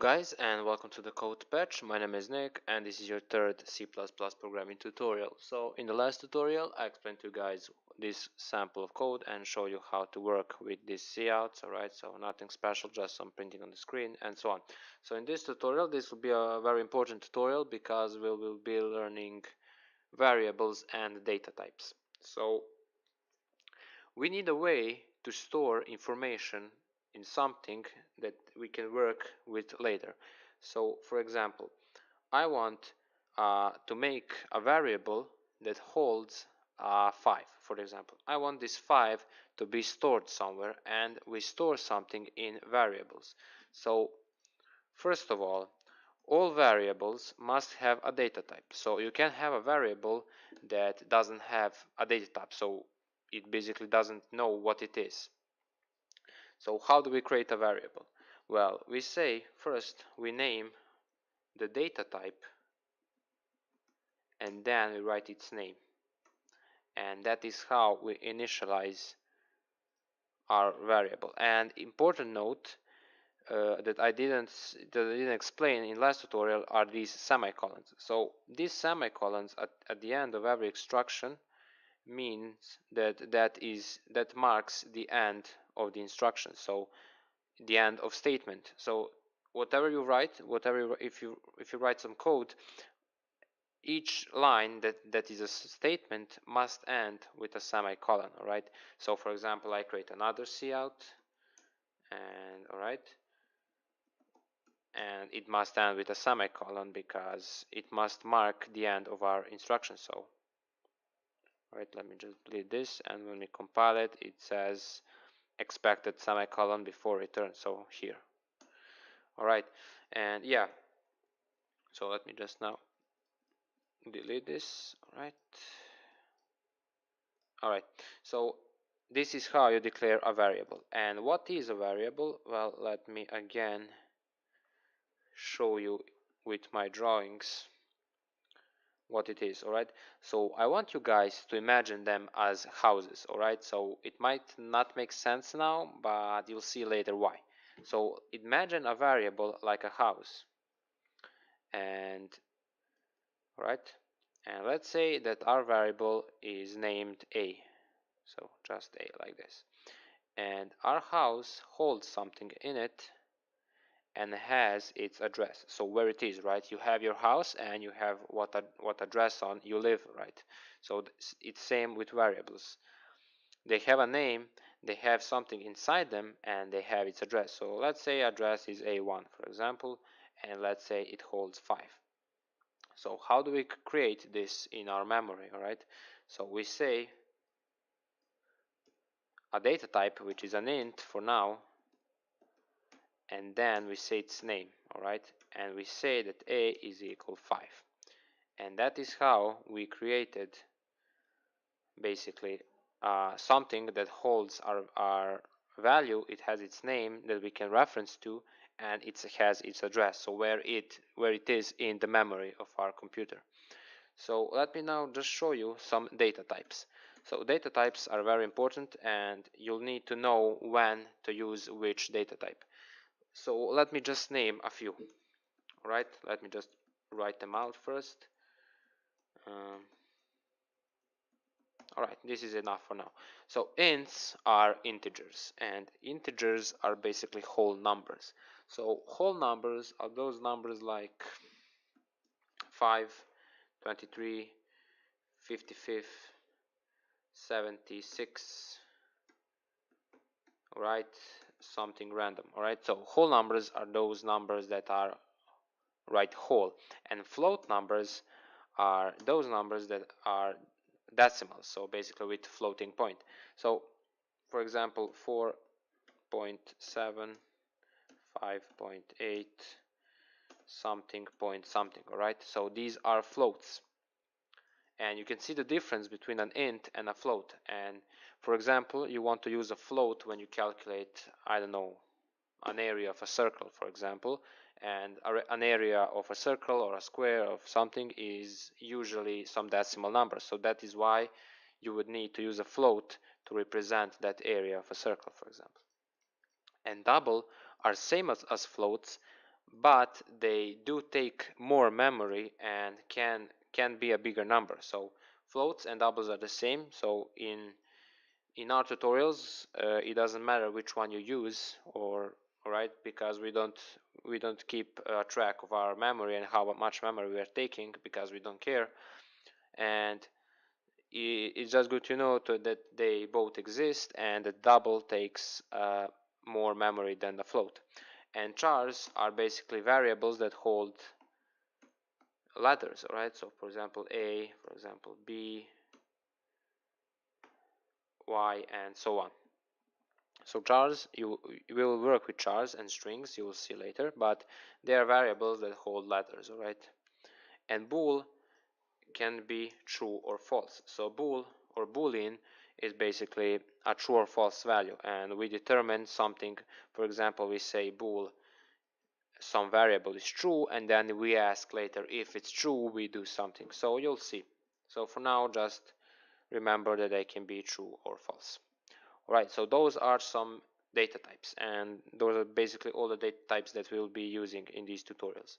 guys, and welcome to the Code Patch. My name is Nick and this is your third C++ programming tutorial. So in the last tutorial I explained to you guys this sample of code and show you how to work with these couts, alright, so nothing special, just some printing on the screen and so on. So in this tutorial, this will be a very important tutorial because we will be learning variables and data types. So we need a way to store information in something that we can work with later. So for example, I want to make a variable that holds 5, for example. I want this 5 to be stored somewhere, and we store something in variables. So first of all variables must have a data type. So you can have a variable that doesn't have a data type, so it basically doesn't know what it is. So how do we create a variable? Well, we say first we name the data type and then we write its name, and that is how we initialize our variable. And important note that I didn't explain in last tutorial are these semicolons. So these semicolons at the end of every instruction means that marks the end of the instruction, so the end of statement. So whatever you write, if you write some code, each line that is a statement must end with a semicolon. All right, so for example, I create another cout, and all right, and it must end with a semicolon because it must mark the end of our instruction. So alright, let me just delete this, and when we compile it, it says expected semicolon before return, so here. Alright, and yeah, so let me just now delete this. Alright, so this is how you declare a variable. And what is a variable? Well, let me again show you with my drawings what it is. Alright, so I want you guys to imagine them as houses. Alright, so it might not make sense now, but you'll see later why. So imagine a variable like a house, and alright, and let's say that our variable is named A, so just A like this, and our house holds something in it and has its address, so where it is, right? You have your house and you have what address on you live, right? So it's same with variables. They have a name, they have something inside them, and they have its address. So let's say address is A1, for example, and let's say it holds 5. So how do we create this in our memory? All right, so we say a data type, which is an int for now, and then we say its name. All right, and we say that A is equal 5, and that is how we created basically something that holds our value. It has its name that we can reference to, and it has its address, so where it is in the memory of our computer. So let me now just show you some data types. So data types are very important, and you'll need to know when to use which data type. So let me just name a few. Alright, let me just write them out first. Alright, this is enough for now. So ints are integers, and integers are basically whole numbers. So whole numbers are those numbers like 5, 23, 55, 76, alright, something random. Alright, so whole numbers are those numbers that are right whole, and float numbers are those numbers that are decimals, so basically with floating point. So for example, 4.7, 5.8, something point something. Alright, so these are floats, and you can see the difference between an int and a float. And for example, you want to use a float when you calculate, I don't know, an area of a circle, for example, and an area of a circle or a square of something is usually some decimal number, so that is why you would need to use a float to represent that area of a circle, for example. And double are same as floats, but they do take more memory and can be a bigger number. So floats and doubles are the same. So in our tutorials, it doesn't matter which one you use, or alright, because we don't keep track of our memory and how much memory we are taking, because we don't care. And it's just good to know that they both exist, and the double takes more memory than the float. And chars are basically variables that hold letters, alright? So for example a, for example b, y, and so on. So chars, you will work with chars and strings, you will see later, but they are variables that hold letters, alright? And bool can be true or false. So bool or boolean is basically a true or false value, and we determine something. For example, we say bool some variable is true, and then we ask later if it's true, we do something. So you'll see. So for now, just remember that they can be true or false. Alright, so those are some data types, and those are basically all the data types that we'll be using in these tutorials.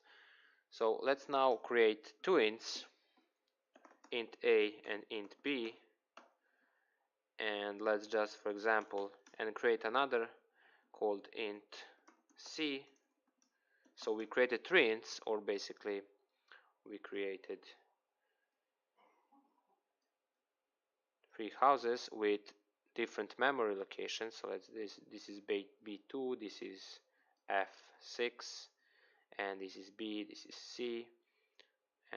So let's now create two ints, int a and int b, and let's just, for example, and create another called int c. So we created three ints, or basically we created three houses with different memory locations. So let's this is b2, this is f6, and this is b, this is c,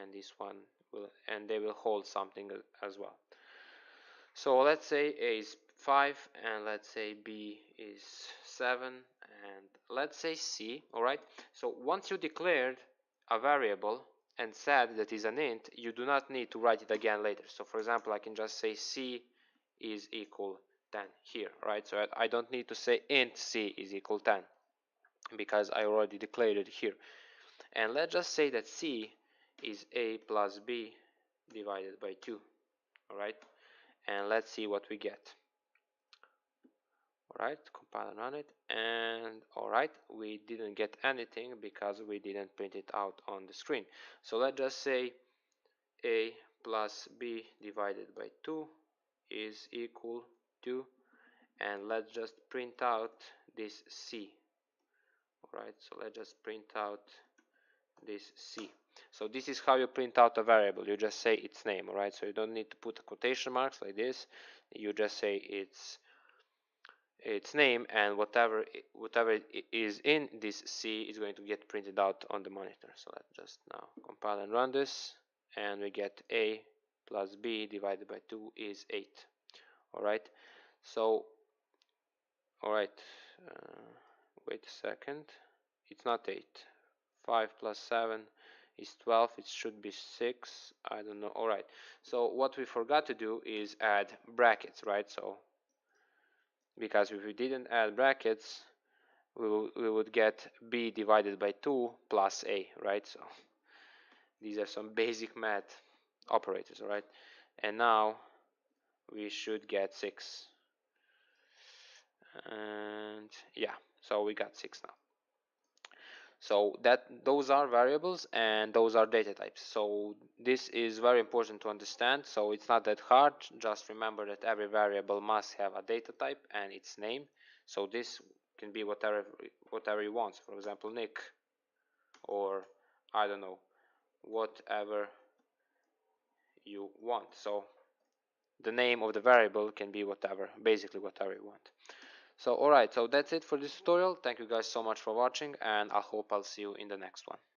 and this one will, and they will hold something as well. So let's say a is 5, and let's say b is 7, and let's say c. Alright, so once you declared a variable and said that is an int, you do not need to write it again later. So for example, I can just say c is equal 10 here, right? So I don't need to say int c is equal 10, because I already declared it here. And let's just say that c is a plus b divided by 2, alright? And let's see what we get. Alright, compile and run it, and alright, we didn't get anything because we didn't print it out on the screen. So let's just say a plus b divided by 2 is equal to, and let's just print out this c. Alright, so let's just print out this c. So this is how you print out a variable. You just say its name, alright? So you don't need to put quotation marks like this. You just say its name, and whatever is in this c is going to get printed out on the monitor. So let's just now compile and run this, and we get a plus b divided by 2 is 8. Alright, so alright, wait a second, it's not 8. 5 plus 7 is 12, it should be 6, I don't know. Alright, so what we forgot to do is add brackets, right? So because if we didn't add brackets, we would get b divided by 2 plus a, right? So these are some basic math operators, alright? And now we should get 6. And yeah, so we got 6 now. So those are variables and those are data types. So this is very important to understand. So it's not that hard. Just remember that every variable must have a data type and its name. So this can be whatever you want. For example, Nick, or I don't know, whatever you want. So the name of the variable can be whatever, basically whatever you want. So alright, so that's it for this tutorial. Thank you guys so much for watching, and I hope I'll see you in the next one.